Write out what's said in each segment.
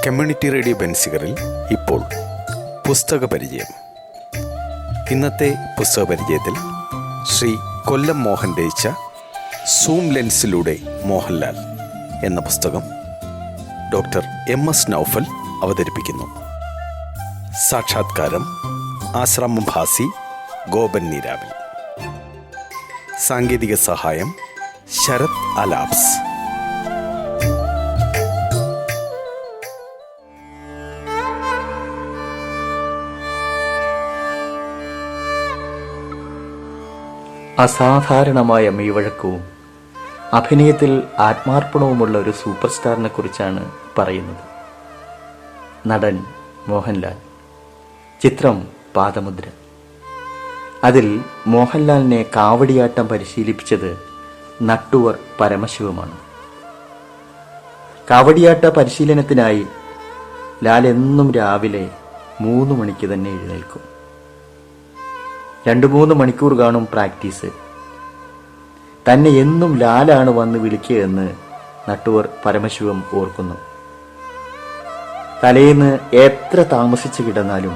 Community radio ബെൻസിഗറിൽ ഇപ്പോൾ പുസ്തക പരിചയം. ഇന്നത്തെ പുസ്തക പരിചയത്തിൽ ശ്രീ കൊല്ലം മോഹൻ രചിച്ച സൂം ലെൻസിലൂടെ മോഹൻലാൽ എന്ന പുസ്തകം ഡോക്ടർ MS നൗഫൽ അവതരിപ്പിക്കുന്നു. സാക്ഷാത്കാരം ആശ്രാമം ഭാസി, ഗോപൻ നീരാവിൽ. സാങ്കേതിക സഹായം ശരത് അലാബ്സ്. അസാധാരണമായ മെയ്വഴക്കവും അഭിനയത്തിൽ ആത്മാർപ്പണവുമുള്ള ഒരു സൂപ്പർ സ്റ്റാറിനെ കുറിച്ചാണ് പറയുന്നത്. നടൻ മോഹൻലാൽ. ചിത്രം പാദമുദ്ര. അതിൽ മോഹൻലാലിനെ കാവടിയാട്ടം പരിശീലിപ്പിച്ചത് നട്ടുവർ പരമശിവമാണ്. കാവടിയാട്ട പരിശീലനത്തിനായി ലാൽ എന്നും രാവിലെ 3 മണിക്ക് തന്നെ എഴുന്നേൽക്കും. 2-3 മണിക്കൂർ കാണും പ്രാക്ടീസ്. തന്നെ എന്നും ലാലാണ് വന്ന് വിളിക്കുക എന്ന് നട്ടുവർ പരമശിവം ഓർക്കുന്നു. തലേന്ന് എത്ര താമസിച്ച് കിടന്നാലും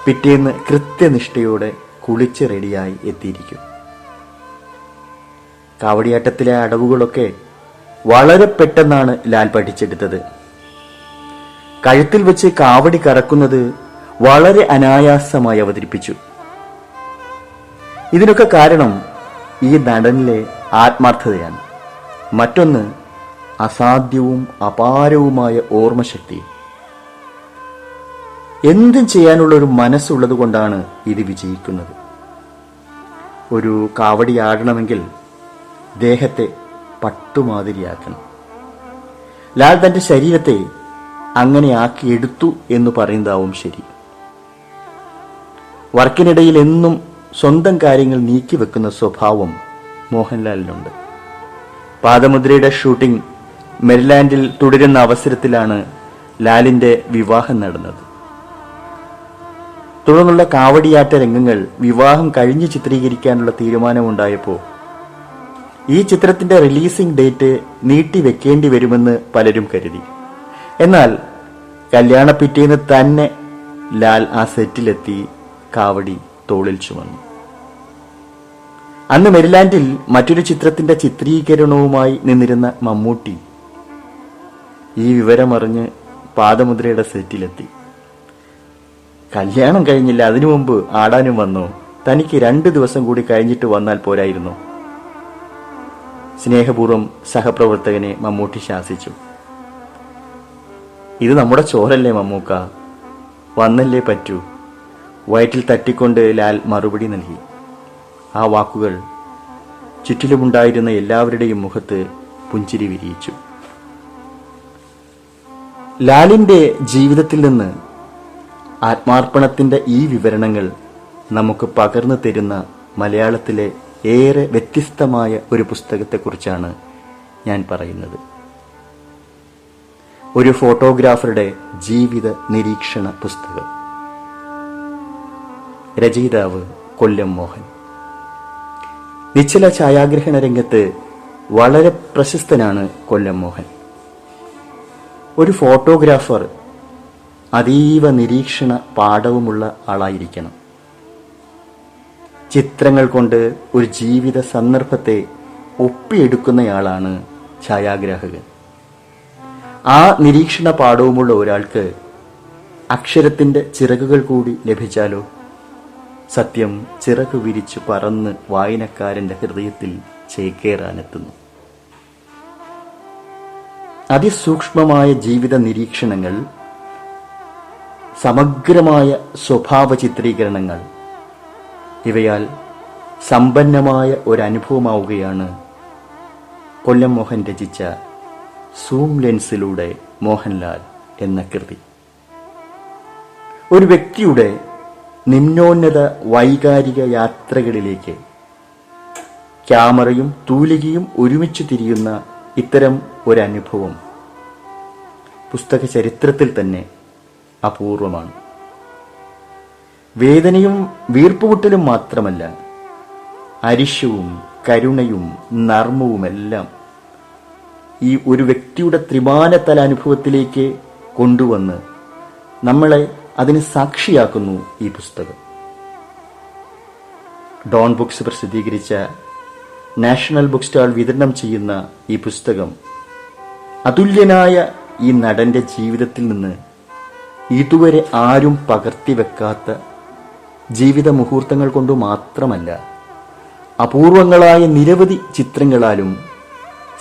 പിറ്റേന്ന് കൃത്യനിഷ്ഠയോടെ കുളിച്ച് റെഡിയായി എത്തിയിരിക്കും. കാവടിയാട്ടത്തിലെ അടവുകളൊക്കെ വളരെ പെട്ടെന്നാണ് ലാൽ പഠിച്ചെടുത്തത്. കഴുത്തിൽ വെച്ച് കാവടി കറക്കുന്നത് വളരെ അനായാസമായി അവതരിപ്പിച്ചു. ഇതിനൊക്കെ കാരണം ഈ നടനിലെ ആത്മാർത്ഥതയാണ്. മറ്റൊന്ന് അസാധ്യവും അപാരവുമായ ഓർമ്മശക്തി. എന്തും ചെയ്യാനുള്ള ഒരു മനസ്സുള്ളത് കൊണ്ടാണ് ഇത് വിജയിക്കുന്നത്. ഒരു കാവടി ആടണമെങ്കിൽ ദേഹത്തെ പട്ടുമാതിരിയാക്കണം. ലാൽ തന്റെ ശരീരത്തെ അങ്ങനെ ആക്കിയെടുത്തു എന്ന് പറയുന്നതാവും ശരി. വർക്കിനിടയിൽ എന്നും സ്വന്തം കാര്യങ്ങൾ നീക്കിവെക്കുന്ന സ്വഭാവം മോഹൻലാലിനുണ്ട്. പാദമുദ്രയുടെ ഷൂട്ടിംഗ് മെരിലാൻഡിൽ തുടരുന്ന അവസരത്തിലാണ് ലാലിന്റെ വിവാഹം നടന്നത്. തുടർന്നുള്ള കാവടിയാട്ട രംഗങ്ങൾ വിവാഹം കഴിഞ്ഞ് ചിത്രീകരിക്കാനുള്ള തീരുമാനമുണ്ടായപ്പോൾ ഈ ചിത്രത്തിന്റെ റിലീസിംഗ് ഡേറ്റ് നീട്ടിവെക്കേണ്ടി വരുമെന്ന് പലരും കരുതി. എന്നാൽ കല്യാണ പിറ്റേന്ന് തന്നെ ലാൽ ആ സെറ്റിലെത്തി കാവടി തോളിൽ ചുമന്നു. അന്ന് മെരിലാൻഡിൽ മറ്റൊരു ചിത്രത്തിന്റെ ചിത്രീകരണവുമായി നിന്നിരുന്ന മമ്മൂട്ടി ഈ വിവരമറിഞ്ഞ് പാദമുദ്രയുടെ സെറ്റിലെത്തി. കല്യാണം കഴിഞ്ഞില്ല, അതിനു മുമ്പ് ആടാനും വന്നു. തനിക്ക് 2 ദിവസം കൂടി കഴിഞ്ഞിട്ട് വന്നാൽ പോരായിരുന്നു? സ്നേഹപൂർവ്വം സഹപ്രവർത്തകനെ മമ്മൂട്ടി ശാസിച്ചു. ഇത് നമ്മുടെ ചോരല്ലേ മമ്മൂക്ക, വന്നല്ലേ പറ്റൂ. വയറ്റിൽ തട്ടിക്കൊണ്ട് ലാൽ മറുപടി നൽകി. ആ വാക്കുകൾ ചുറ്റിലുമുണ്ടായിരുന്ന എല്ലാവരുടെയും മുഖത്ത് പുഞ്ചിരി വിരിയിച്ചു. ലാലിന്റെ ജീവിതത്തിൽ നിന്ന് ആത്മാർപ്പണത്തിന്റെ ഈ വിവരണങ്ങൾ നമുക്ക് പകർന്നു തരുന്ന മലയാളത്തിലെ ഏറെ വ്യത്യസ്തമായ ഒരു പുസ്തകത്തെക്കുറിച്ചാണ് ഞാൻ പറയുന്നത്. ഒരു ഫോട്ടോഗ്രാഫറുടെ ജീവിത നിരീക്ഷണ പുസ്തകം. രചയിതാവ് കൊല്ലം മോഹൻ. നിശ്ചല ഛായാഗ്രഹണ രംഗത്ത് വളരെ പ്രശസ്തനാണ് കൊല്ലം മോഹൻ. ഒരു ഫോട്ടോഗ്രാഫർ അതീവ നിരീക്ഷണ പാഠവുമുള്ള ആളായിരിക്കണം. ചിത്രങ്ങൾ കൊണ്ട് ഒരു ജീവിത സന്ദർഭത്തെ ഒപ്പിയെടുക്കുന്നയാളാണ് ഛായാഗ്രാഹകൻ. ആ നിരീക്ഷണ പാഠവുമുള്ള ഒരാൾക്ക് അക്ഷരത്തിന്റെ ചിറകുകൾ കൂടി ലഭിച്ചാലോ? സത്യം ചിറകു വിരിച്ചു പറന്ന് വായനക്കാരന്റെ ഹൃദയത്തിൽ ചേക്കേറാനെത്തുന്നു. അതിസൂക്ഷ്മമായ ജീവിത നിരീക്ഷണങ്ങൾ, സമഗ്രമായ സ്വഭാവ ചിത്രീകരണങ്ങൾ, ഇവയാൽ സമ്പന്നമായ ഒരനുഭവമാവുകയാണ് കൊല്ലം മോഹൻ രചിച്ച സൂം ലെൻസിലൂടെ മോഹൻലാൽ എന്ന കൃതി. ഒരു വ്യക്തിയുടെ നിമ്നോന്നത വൈകാരിക യാത്രകളിലേക്ക് ക്യാമറയും തൂലികയും ഒരുമിച്ച് തിരിയുന്ന ഇത്തരം ഒരനുഭവം പുസ്തക ചരിത്രത്തിൽ തന്നെ അപൂർവമാണ്. വേദനയും വീർപ്പുമുട്ടലും മാത്രമല്ല, അരിശവും കരുണയും നർമ്മവുമെല്ലാം ഈ ഒരു വ്യക്തിയുടെ ത്രിമാനതല അനുഭവത്തിലേക്ക് കൊണ്ടുവന്ന് നമ്മളെ അതിന് സാക്ഷിയാക്കുന്നു ഈ പുസ്തകം. ഡോൺ ബുക്സ് പ്രസിദ്ധീകരിച്ച നാഷണൽ ബുക്ക് സ്റ്റാൾ വിതരണം ചെയ്യുന്ന ഈ പുസ്തകം അതുല്യനായ ഈ നടന്റെ ജീവിതത്തിൽ നിന്ന് ഇതുവരെ ആരും പകർത്തിവെക്കാത്ത ജീവിത മുഹൂർത്തങ്ങൾ കൊണ്ട് മാത്രമല്ല, അപൂർവങ്ങളായ നിരവധി ചിത്രങ്ങളാലും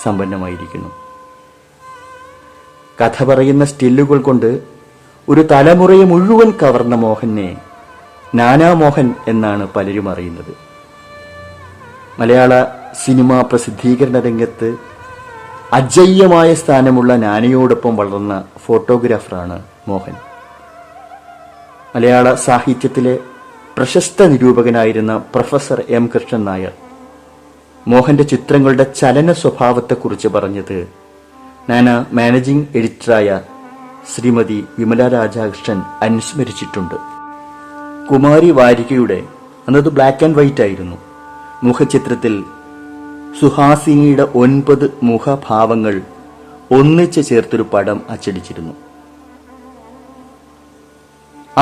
സമ്പന്നമായിരിക്കുന്നു. കഥ പറയുന്ന സ്റ്റില്ലുകൾ കൊണ്ട് ഒരു തലമുറയെ മുഴുവൻ കവർന്ന മോഹനെ നാനാ മോഹൻ എന്നാണ് പലരും അറിയുന്നത്. മലയാള സിനിമാ പ്രസിദ്ധീകരണ രംഗത്ത് അജയ്യമായ സ്ഥാനമുള്ള നാനയോടൊപ്പം വളർന്ന ഫോട്ടോഗ്രാഫറാണ് മോഹൻ. മലയാള സാഹിത്യത്തിലെ പ്രശസ്ത നിരൂപകനായിരുന്ന പ്രൊഫസർ എം കൃഷ്ണൻ നായർ മോഹന്റെ ചിത്രങ്ങളുടെ ചലന സ്വഭാവത്തെക്കുറിച്ച് പറഞ്ഞത് നാന മാനേജിംഗ് എഡിറ്ററായ ശ്രീമതി വിമല രാധാകൃഷ്ണൻ അനുസ്മരിച്ചിട്ടുണ്ട്. കുമാരി വാരികയുടെ, അന്നത് ബ്ലാക്ക് ആൻഡ് വൈറ്റ് ആയിരുന്നു, മുഖചിത്രത്തിൽ സുഹാസിനിയുടെ 9 മുഖഭാവങ്ങൾ ഒന്നിച്ച് ചേർത്തൊരു പടം അച്ചടിച്ചിരുന്നു.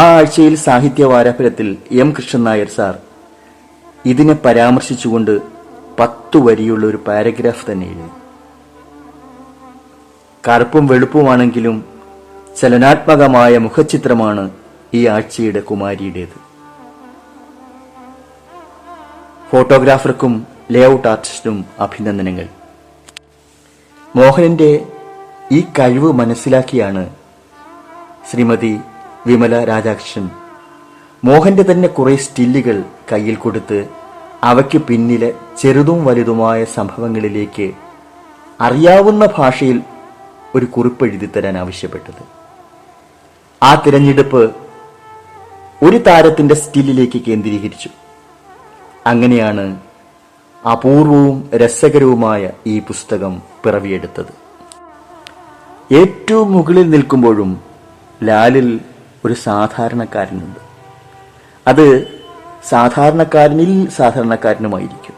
ആ ആഴ്ചയിൽ സാഹിത്യ വാരാഫലത്തിൽ എം കൃഷ്ണൻ നായർ സാർ ഇതിനെ പരാമർശിച്ചുകൊണ്ട് 10 വരിയുള്ള ഒരു പാരഗ്രാഫ് തന്നെ എഴുതി. കറുപ്പും വെളുപ്പുമാണെങ്കിലും ചലനാത്മകമായ മുഖചിത്രമാണ് ഈ ആഴ്ചയുടെ കുമാരിയുടേത്. ഫോട്ടോഗ്രാഫർക്കും ലേഔട്ട് ആർട്ടിസ്റ്റിനും അഭിനന്ദനങ്ങൾ. മോഹനന്റെ ഈ കഴിവ് മനസ്സിലാക്കിയാണ് ശ്രീമതി വിമല രാധാകൃഷ്ണൻ മോഹന്റെ തന്നെ കുറെ സ്റ്റില്ലുകൾ കയ്യിൽ കൊടുത്ത് അവയ്ക്ക് പിന്നിലെ ചെറുതും വലുതുമായ സംഭവങ്ങളിലേക്ക് അറിയാവുന്ന ഭാഷയിൽ ഒരു കുറിപ്പെഴുതി തരാൻ ആവശ്യപ്പെട്ടത്. ആ തിരഞ്ഞെടുപ്പ് ഒരു താരത്തിന്റെ സ്റ്റില്ലിലേക്ക് കേന്ദ്രീകരിച്ചു. അങ്ങനെയാണ് അപൂർവവും രസകരവുമായ ഈ പുസ്തകം പിറവിയെടുത്തത്. ഏറ്റവും മുകളിൽ നിൽക്കുമ്പോഴും ലാലിൽ ഒരു സാധാരണക്കാരനുണ്ട്. അത് സാധാരണക്കാരനിൽ സാധാരണക്കാരനുമായിരിക്കും.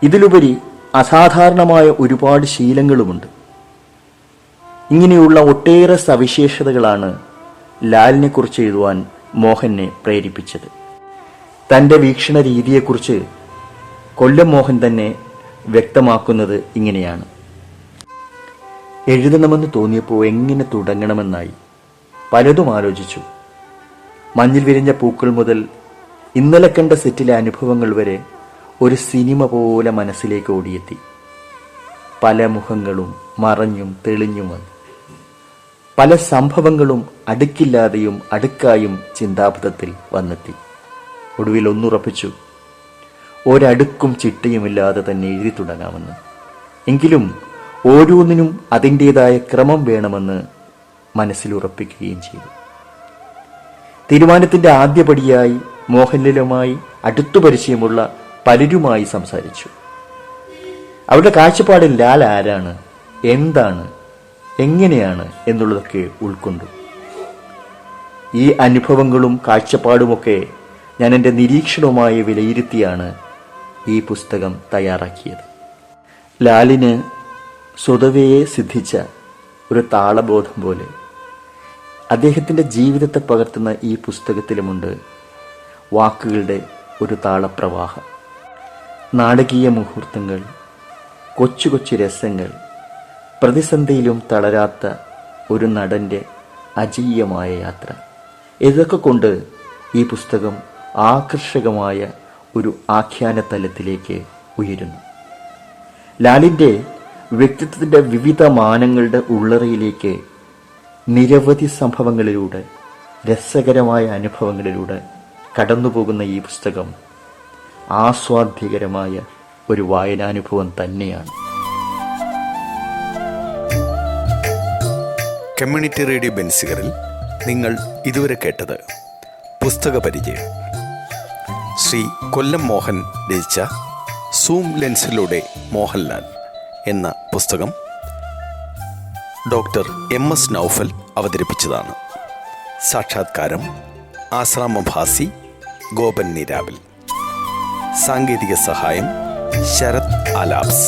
ഇതിലുപരി അസാധാരണമായ ഒരുപാട് ശീലങ്ങളുമുണ്ട്. ഇങ്ങനെയുള്ള ഒട്ടേറെ സവിശേഷതകളാണ് ലാലിനെ കുറിച്ച് എഴുതുവാൻ മോഹനെ പ്രേരിപ്പിച്ചത്. തന്റെ വീക്ഷണ രീതിയെക്കുറിച്ച് കൊല്ലം മോഹൻ തന്നെ വ്യക്തമാക്കുന്നത് ഇങ്ങനെയാണ്: എഴുതണമെന്ന് തോന്നിയപ്പോൾ എങ്ങനെ തുടങ്ങണമെന്നായി പലതും ആലോചിച്ചു. മഞ്ഞിൽ വിരിഞ്ഞ പൂക്കൾ മുതൽ ഇന്നലെ കണ്ട സെറ്റിലെ അനുഭവങ്ങൾ വരെ ഒരു സിനിമ പോലെ മനസ്സിലേക്ക് ഓടിയെത്തി. പല മുഖങ്ങളും മറഞ്ഞും തെളിഞ്ഞും വന്നു. പല സംഭവങ്ങളും അടുക്കില്ലാതെയും അടുക്കായും ചിന്താപഥത്തിൽ വന്നെത്തി. ഒടുവിൽ ഒന്നുറപ്പിച്ചു, ഒരടുക്കും ചിട്ടയുമില്ലാതെ തന്നെ എഴുതി തുടങ്ങാമെന്ന്. എങ്കിലും ഓരോന്നിനും അതിൻ്റെതായ ക്രമം വേണമെന്ന് മനസ്സിലുറപ്പിക്കുകയും ചെയ്തു. തീരുമാനത്തിന്റെ ആദ്യപടിയായി മോഹൻലാലുമായി അടുത്തു പരിചയമുള്ള പലരുമായി സംസാരിച്ചു. അവരുടെ കാഴ്ചപ്പാടിൽ ലാൽ ആരാണ്, എന്താണ്, എങ്ങനെയാണ് എന്നുള്ളതൊക്കെ ഉൾക്കൊണ്ടു. ഈ അനുഭവങ്ങളും കാഴ്ചപ്പാടുമൊക്കെ ഞാൻ എൻ്റെ നിരീക്ഷണവുമായി വിലയിരുത്തിയാണ് ഈ പുസ്തകം തയ്യാറാക്കിയത്. ലാലിന് സ്വതവേ സിദ്ധിച്ച ഒരു താളബോധം പോലെ അദ്ദേഹത്തിൻ്റെ ജീവിതത്തെ പകർത്തുന്ന ഈ പുസ്തകത്തിലുമുണ്ട് വാക്കുകളുടെ ഒരു താളപ്രവാഹം. നാടകീയ മുഹൂർത്തങ്ങൾ, കൊച്ചു കൊച്ചു രസങ്ങൾ, പ്രതിസന്ധിയിലും തളരാത്ത ഒരു നടൻ്റെ അജീയമായ യാത്ര, ഇതൊക്കെ കൊണ്ട് ഈ പുസ്തകം ആകർഷകമായ ഒരു ആഖ്യാന തലത്തിലേക്ക് ഉയരുന്നു. ലാലിൻ്റെ വ്യക്തിത്വത്തിൻ്റെ വിവിധ മാനങ്ങളുടെ ഉള്ളറയിലേക്ക് നിരവധി സംഭവങ്ങളിലൂടെ, രസകരമായ അനുഭവങ്ങളിലൂടെ കടന്നുപോകുന്ന ഈ പുസ്തകം ആസ്വാദ്യകരമായ ഒരു വായനാനുഭവം തന്നെയാണ്. കമ്മ്യൂണിറ്റി റേഡിയോ ബെൻസിഗറിൽ നിങ്ങൾ ഇതുവരെ കേട്ടത് പുസ്തക പരിചയം. ശ്രീ കൊല്ലം മോഹൻ രചിച്ച സൂം ലെൻസിലൂടെ മോഹൻലാൽ എന്ന പുസ്തകം ഡോക്ടർ MS നൗഫൽ അവതരിപ്പിച്ചതാണ്. സാക്ഷാത്കാരം ആശ്രാമം ഭാസി, ഗോപൻ നീരാവിൽ. സാങ്കേതിക സഹായം ശരത് ആലാബ്സ്.